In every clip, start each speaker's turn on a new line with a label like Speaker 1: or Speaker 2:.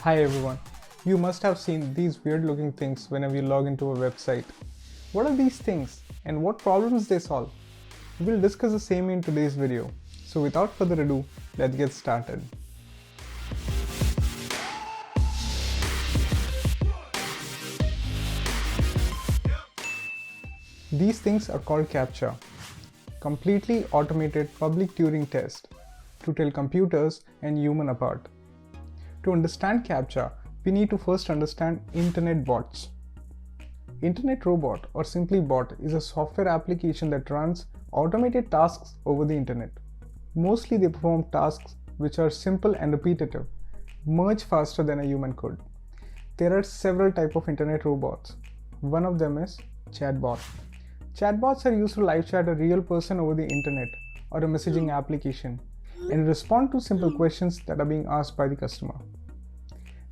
Speaker 1: Hi everyone. You must have seen these weird looking things whenever you log into a website. What are these things and what problems they solve? We'll discuss the same in today's video. So without further ado, let's get started. These things are called CAPTCHA, completely automated public Turing test to tell computers and human apart. To understand CAPTCHA, we need to first understand Internet bots. Internet Robot, or simply bot, is a software application that runs automated tasks over the internet. Mostly they perform tasks which are simple and repetitive, much faster than a human could. There are several types of internet robots. One of them is chatbot. Chatbots are used to live chat a real person over the internet or a messaging application and respond to simple questions that are being asked by the customer.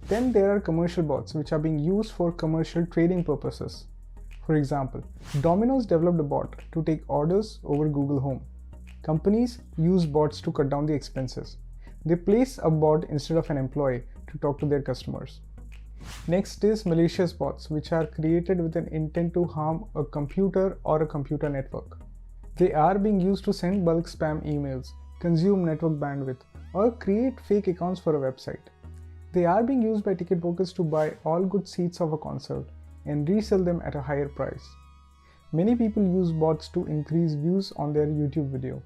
Speaker 1: Then there are commercial bots which are being used for commercial trading purposes. For example, Domino's developed a bot to take orders over Google Home. Companies use bots to cut down the expenses. They place a bot instead of an employee to talk to their customers. Next is malicious bots, which are created with an intent to harm a computer or a computer network. They are being used to send bulk spam emails, consume network bandwidth, or create fake accounts for a website. They are being used by ticket brokers to buy all good seats of a concert and resell them at a higher price. Many people use bots to increase views on their YouTube video.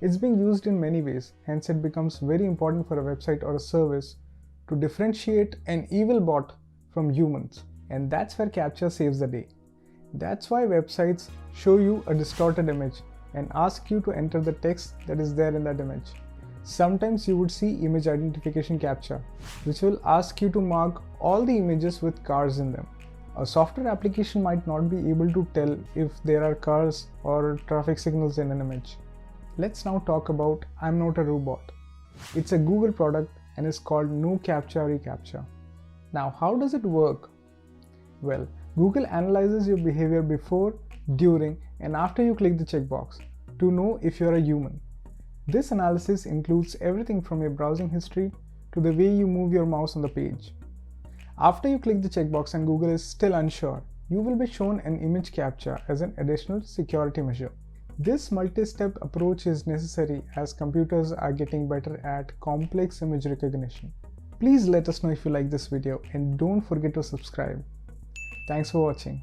Speaker 1: It's being used in many ways, hence it becomes very important for a website or a service to differentiate an evil bot from humans, and that's where CAPTCHA saves the day. That's why websites show you a distorted image and ask you to enter the text that is there in that image. Sometimes you would see image identification CAPTCHA, which will ask you to mark all the images with cars in them. A software application might not be able to tell if there are cars or traffic signals in an image. Let's now talk about I'm Not a Robot. It's a Google product and is called No CAPTCHA Recaptcha. Now, how does it work? Well, Google analyzes your behavior before, during, and after you click the checkbox to know if you're a human. This analysis includes everything from your browsing history to the way you move your mouse on the page. After you click the checkbox and Google is still unsure, you will be shown an image CAPTCHA as an additional security measure. This multi-step approach is necessary as computers are getting better at complex image recognition. Please let us know if you like this video and don't forget to subscribe. Thanks for watching.